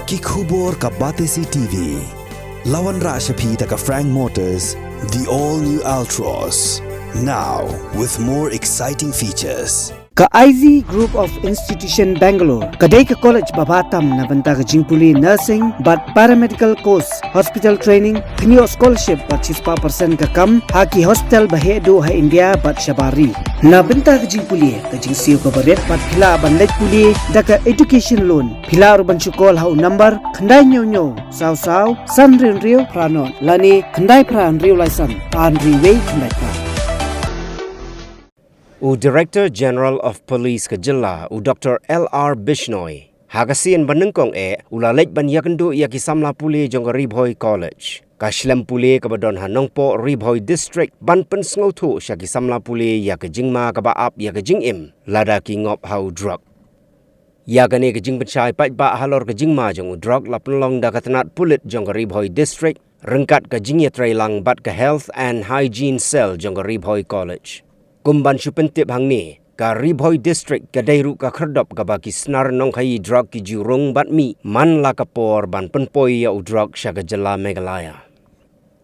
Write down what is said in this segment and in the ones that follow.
Kikubor ka Batesi TV. Lawan Rashapi taka Frank Motors, the all-new Altros. Now, with more exciting features. Ka IZ Group of Institution Bangalore, kadai ka college babatam na banta ka jingpuli nursing but paramedical course, hospital training, kniyo scholarship but 6% ka kam, haki hospital bahedo ha India but shabari. Na banta ka jingpuli ka jingsiyo ka baret but pila banlet puli da ka education loan. Pila urban chukol ha number khandai nyo saw san rio pranon lani khandai pran rio license an riway khandai pra. Director General of Police Kajilla, Dr. L.R. Bishnoi, Hagasian Banungkong Ulalek Banyakandu Yaki Samla Puli Jonga Ribhoi College. Kashlam Puli Kabadon Hanongpo Ribhoi District Banpen Sngotu Shaki Samla Puli Yakajingma Kabaap Yakajingim, Lada Ki Ngop Hau Drok. Yagane Kajing Pachai Paitba Halor Kajingma Jong Drok Lapnlong Dakatanat Pulit Jonga Ribhoi District, Rengkat Kajingya Trailang Batka Health and Hygiene Cell Jonga Ribhoi College. Kumban Shupentip Hangni, ka Ribhoi District kadairu ka kherdop ka baki snar nong khai drug ki jurong batmi man la kapor ban penpoi ya drug syaga jela Meghalaya.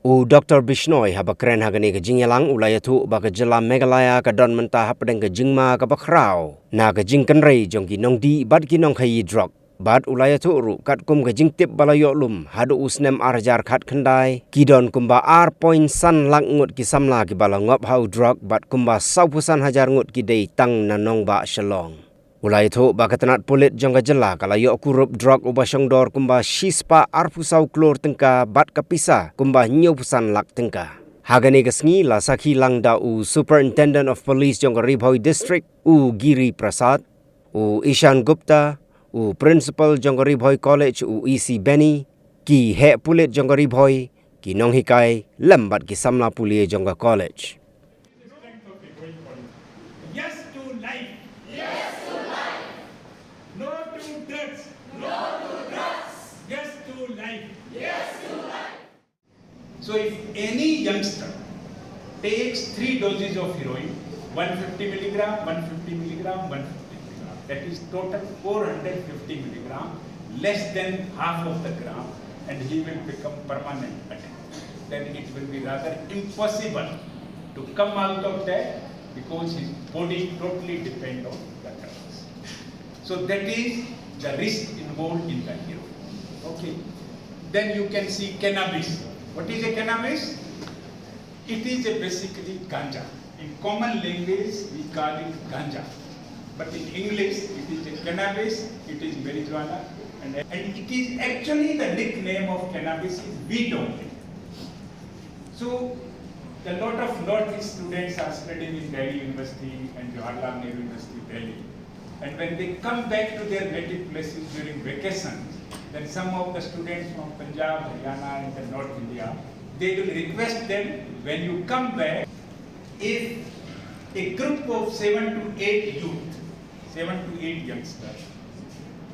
Dr. Bishnoi habakren hagani ka jingyalang ulayatu ba ka jela Meghalaya ka don mentah hapadeng ka jingma ka bakrao na ka jingkenrei jong ki nong di bat ki nong khai drug. Bad ulayatu ru kat kum ka jingtip balayok lum hadu usnem arjar khat khandai kidon kumba ar point san lang ngut ki samla ki bala ngop hau drug bat kumba saupusan hajar ngut ki dei tang nanong ba shalong. Ulayatu ba katanat pulit jongga jela kalayok kurup drug ubasong dor kumba shispa arpusau klor tengka bat kapisa kumba nyupusan lak tengka. Hagani kasngi la sakhi lang da Superintendent of Police jongga Ribhoi District Giri Prasad Ishan Gupta Principal Jongga Ribhoi College EC Benny ki he pulit Jongga Ribhoi ki nong hikai lambat ki samla puli Jongga College. Yes to life. Yes to life. No to drugs. No to drugs. Yes to life. Yes to life. So if any youngster takes 3 doses of heroin, 150 milligram, 150 milligram, 150 that is total 450 milligram, less than half of the gram, and he will become permanent addict. Then it will be rather impossible to come out of that because his body totally depends on the drugs. So that is the risk involved in the heroin. Okay. Then you can see cannabis. What is a cannabis? It is basically ganja. In common language, we call it ganja. But in English, it is a cannabis, it is marijuana, and it is actually the nickname of cannabis is weed only. So, a lot of Northeast students are studying in Delhi University and Jawaharlal Nehru University, Delhi. And when they come back to their native places during vacations, then some of the students from Punjab, Haryana, and the North India, they will request them, when you come back, if a group of 7 to 8 youth, 7 to 8 youngsters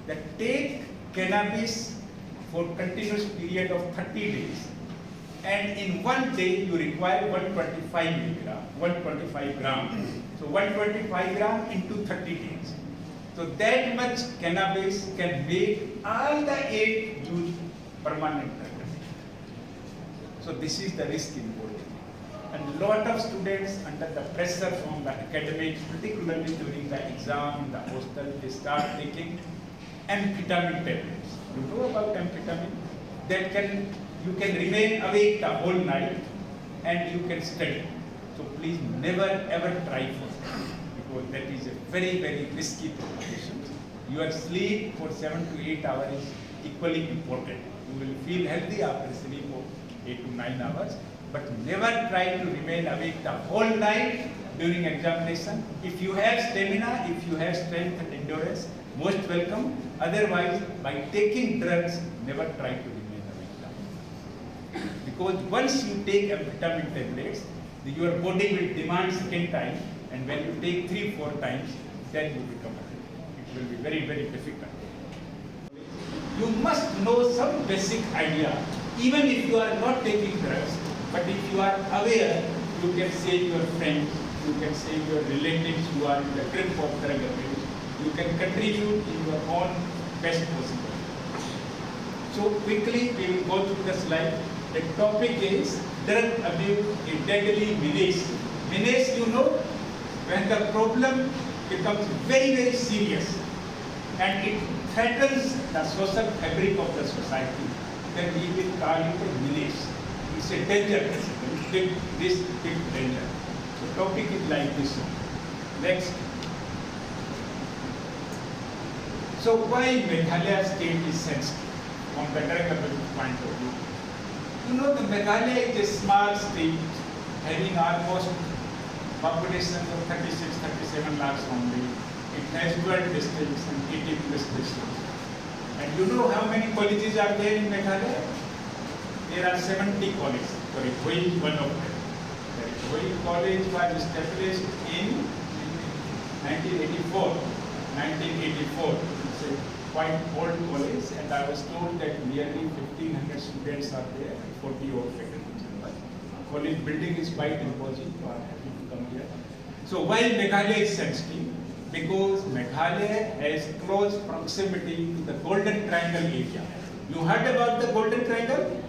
that take cannabis for continuous period of 30 days, and in one day you require 125 milligram, 125 gram. So 125 gram into 30 days. So that much cannabis can make all the 8 youth permanent addicts. So this is the risk involved. And a lot of students under the pressure from the academics, particularly during the exam in the hostel, they start taking amphetamine tablets. You know about amphetamine? That you can remain awake the whole night and you can study. So please never ever try for that, because that is a very, very risky proposition. Your sleep for 7 to 8 hours is equally important. You will feel healthy after sleep of 8 to 9 hours. But never try to remain awake the whole night during examination. If you have stamina, if you have strength and endurance, most welcome. Otherwise, by taking drugs, never try to remain awake. Because once you take amphetamine tablets, your body will demand second time, and when you take 3-4 times, then you become addicted. It will be very, very difficult. You must know some basic idea, even if you are not taking drugs. But if you are aware, you can save your friends, you can save your relatives who are in the grip of drug abuse, you can contribute in your own best possible. So quickly we will go through the slide. The topic is drug abuse, a deadly menace. Menace, you know, when the problem becomes very, very serious and it threatens the social fabric of the society, then we will call it a menace. It's a danger, big danger. The topic is like this one. Next. So why Meghalaya state is sensitive from the drug abuse point of view? You know, the Meghalaya is a small state having almost population of 36-37 lakhs only. It has 12 districts and 80 plus districts. And you know how many colleges are there in Meghalaya? There are 70 colleges. Sorry, Hoi is one of them. The Hoi College was established in 1984. 1984. It's a quite old college, and I was told that nearly 1,500 students are there, 40 odd faculty members. College building is quite imposing, so I'm happy to come here. So why Meghalaya is sensitive? Because Meghalaya has close proximity to the Golden Triangle area. You heard about the Golden Triangle?